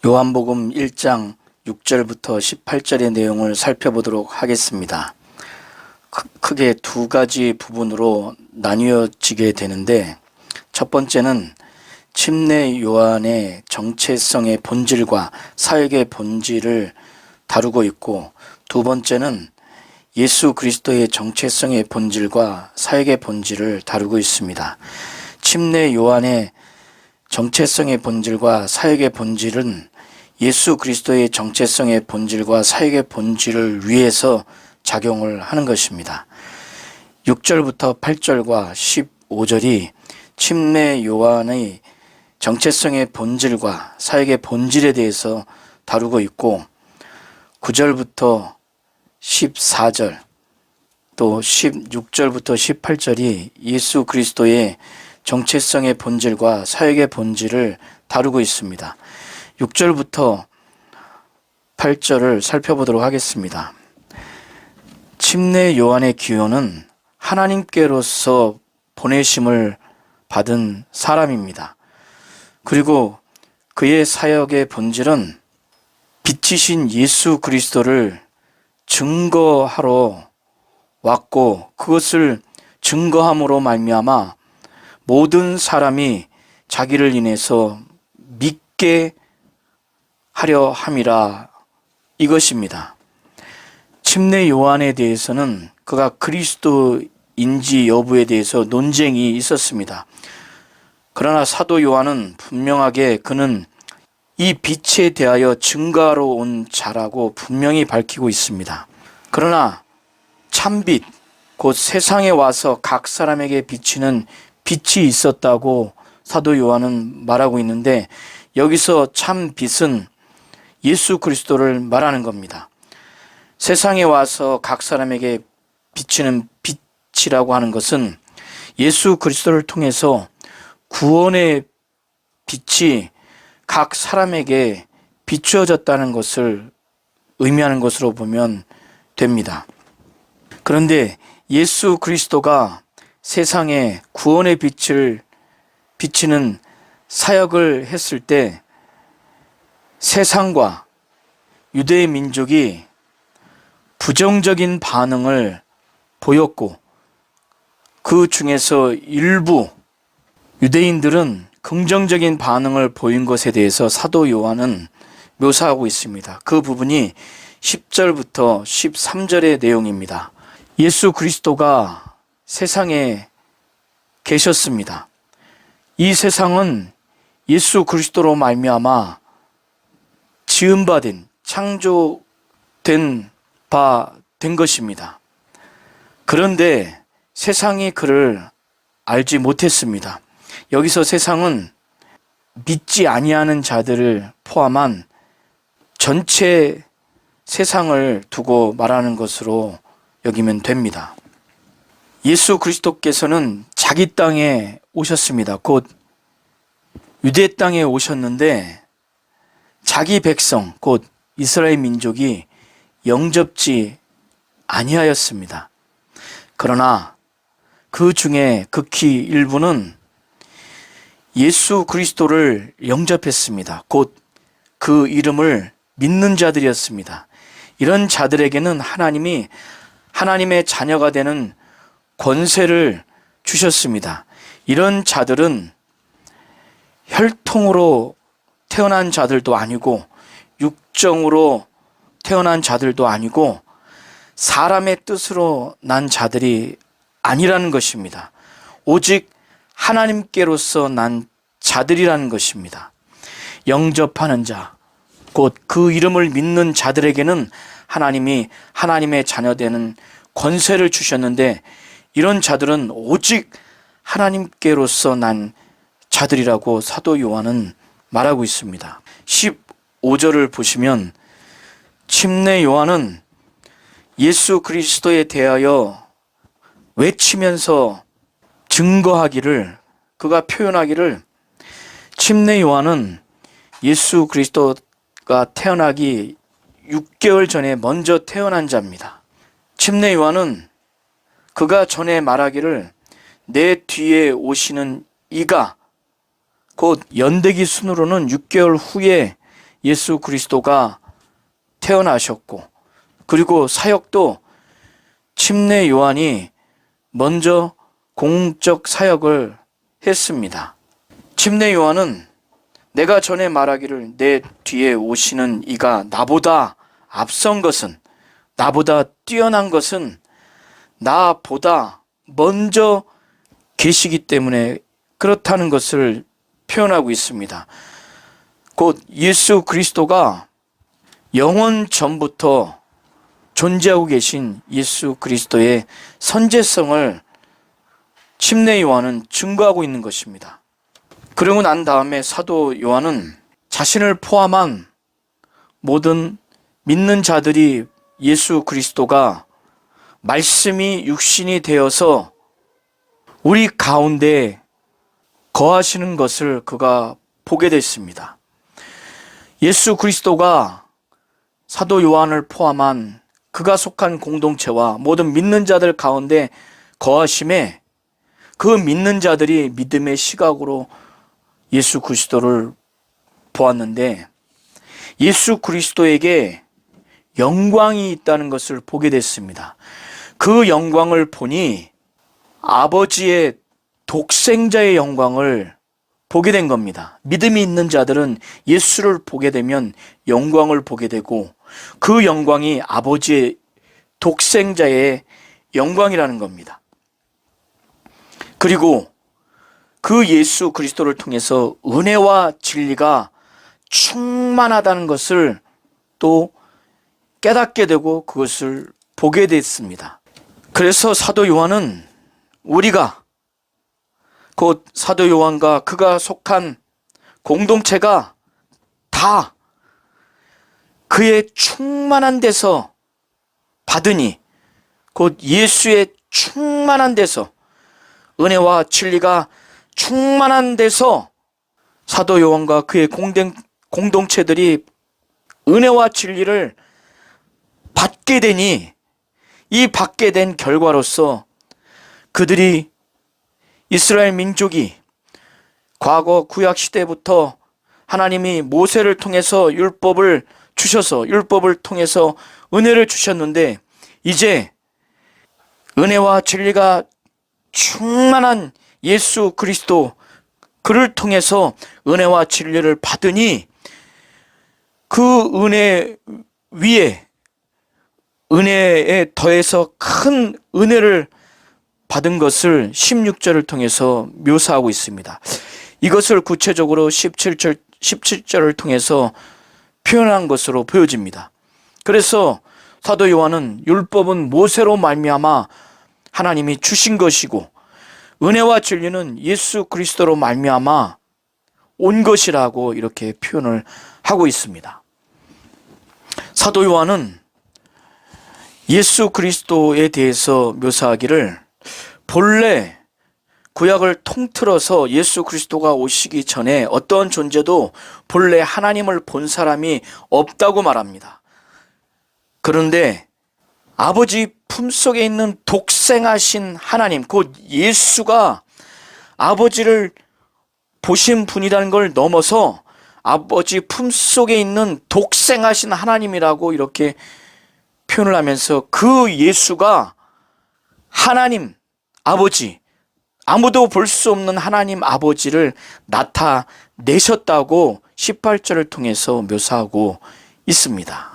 요한복음 1장 6절부터 18절의 내용을 살펴보도록 하겠습니다. 크게 두 가지 부분으로 나뉘어지게 되는데, 첫 번째는 침례 요한의 정체성의 본질과 사역의 본질을 다루고 있고, 두 번째는 예수 그리스도의 정체성의 본질과 사역의 본질을 다루고 있습니다. 침례 요한의 정체성의 본질과 사역의 본질은 예수 그리스도의 정체성의 본질과 사역의 본질을 위해서 작용을 하는 것입니다. 6절부터 8절과 15절이 침례 요한의 정체성의 본질과 사역의 본질에 대해서 다루고 있고, 9절부터 14절 또 16절부터 18절이 예수 그리스도의 정체성의 본질과 사역의 본질을 다루고 있습니다. 6절부터 8절을 살펴보도록 하겠습니다. 침례 요한의 기호는 하나님께로서 보내심을 받은 사람입니다. 그리고 그의 사역의 본질은 빛이신 예수 그리스도를 증거하러 왔고, 그것을 증거함으로 말미암아 모든 사람이 자기를 인해서 믿게 하려 함이라, 이것입니다. 침례 요한에 대해서는 그가 그리스도인지 여부에 대해서 논쟁이 있었습니다. 그러나 사도 요한은 분명하게 그는 이 빛에 대하여 증거하러 온 자라고 분명히 밝히고 있습니다. 그러나 참빛, 곧 세상에 와서 각 사람에게 비치는 빛이 있었다고 사도 요한은 말하고 있는데, 여기서 참빛은 예수 그리스도를 말하는 겁니다. 세상에 와서 각 사람에게 비치는 빛이라고 하는 것은 예수 그리스도를 통해서 구원의 빛이 각 사람에게 비추어졌다는 것을 의미하는 것으로 보면 됩니다. 그런데 예수 그리스도가 세상에 구원의 빛을 비치는 사역을 했을 때 세상과 유대의 민족이 부정적인 반응을 보였고, 그 중에서 일부 유대인들은 긍정적인 반응을 보인 것에 대해서 사도 요한은 묘사하고 있습니다. 그 부분이 10절부터 13절의 내용입니다. 예수 그리스도가 세상에 계셨습니다. 이 세상은 예수 그리스도로 말미암아 지음받은, 창조된 바 된 것입니다. 그런데 세상이 그를 알지 못했습니다. 여기서 세상은 믿지 아니하는 자들을 포함한 전체 세상을 두고 말하는 것으로 여기면 됩니다. 예수 그리스도께서는 자기 땅에 오셨습니다. 곧 유대 땅에 오셨는데 자기 백성, 곧 이스라엘 민족이 영접지 아니하였습니다. 그러나 그 중에 극히 일부는 예수 그리스도를 영접했습니다. 곧 그 이름을 믿는 자들이었습니다. 이런 자들에게는 하나님이 하나님의 자녀가 되는 권세를 주셨습니다. 이런 자들은 혈통으로 태어난 자들도 아니고 육정으로 태어난 자들도 아니고 사람의 뜻으로 난 자들이 아니라는 것입니다. 오직 하나님께로서 난 자들이라는 것입니다. 영접하는 자, 곧 그 이름을 믿는 자들에게는 하나님이 하나님의 자녀되는 권세를 주셨는데, 이런 자들은 오직 하나님께로서 난 자들이라고 사도 요한은 말하고 있습니다. 15절을 보시면 침례 요한은 예수 그리스도에 대하여 외치면서 증거하기를, 그가 표현하기를, 침례 요한은 예수 그리스도가 태어나기 6개월 전에 먼저 태어난 자입니다. 침례 요한은 그가 전에 말하기를 내 뒤에 오시는 이가 곧 연대기 순으로는 6개월 후에 예수 그리스도가 태어나셨고, 그리고 사역도 침례 요한이 먼저 공적 사역을 했습니다. 침례 요한은 내가 전에 말하기를 내 뒤에 오시는 이가 나보다 앞선 것은, 나보다 뛰어난 것은 나보다 먼저 계시기 때문에 그렇다는 것을 표현하고 있습니다. 곧 예수 그리스도가 영원 전부터 존재하고 계신 예수 그리스도의 선제성을 침례 요한은 증거하고 있는 것입니다. 그러고 난 다음에 사도 요한은 자신을 포함한 모든 믿는 자들이 예수 그리스도가 말씀이 육신이 되어서 우리 가운데 거하시는 것을 그가 보게 됐습니다. 예수 그리스도가 사도 요한을 포함한 그가 속한 공동체와 모든 믿는 자들 가운데 거하심에 그 믿는 자들이 믿음의 시각으로 예수 그리스도를 보았는데 예수 그리스도에게 영광이 있다는 것을 보게 됐습니다. 그 영광을 보니 아버지의 독생자의 영광을 보게 된 겁니다. 믿음이 있는 자들은 예수를 보게 되면 영광을 보게 되고 그 영광이 아버지의 독생자의 영광이라는 겁니다. 그리고 그 예수 그리스도를 통해서 은혜와 진리가 충만하다는 것을 또 깨닫게 되고 그것을 보게 됐습니다. 그래서 사도 요한은 우리가 곧 사도 요한과 그가 속한 공동체가 다 그의 충만한 데서 받으니 곧 예수의 충만한 데서 은혜와 진리가 충만한 데서 사도 요한과 그의 공동체들이 은혜와 진리를 받게 되니 이 받게 된 결과로서 그들이 이스라엘 민족이 과거 구약 시대부터 하나님이 모세를 통해서 율법을 주셔서 율법을 통해서 은혜를 주셨는데 이제 은혜와 진리가 충만한 예수 그리스도 그를 통해서 은혜와 진리를 받으니 그 은혜 위에 은혜에 더해서 큰 은혜를 받은 것을 16절을 통해서 묘사하고 있습니다. 이것을 구체적으로 17절을 통해서 표현한 것으로 보여집니다. 그래서 사도 요한은 율법은 모세로 말미암아 하나님이 주신 것이고 은혜와 진리는 예수 그리스도로 말미암아 온 것이라고 이렇게 표현을 하고 있습니다. 사도 요한은 예수 그리스도에 대해서 묘사하기를 본래 구약을 통틀어서 예수 그리스도가 오시기 전에 어떤 존재도 본래 하나님을 본 사람이 없다고 말합니다. 그런데 아버지 품속에 있는 독생하신 하나님, 곧 예수가 아버지를 보신 분이라는 걸 넘어서 아버지 품속에 있는 독생하신 하나님이라고 이렇게 표현을 하면서 그 예수가 하나님 아버지, 아무도 볼 수 없는 하나님 아버지를 나타내셨다고 18절을 통해서 묘사하고 있습니다.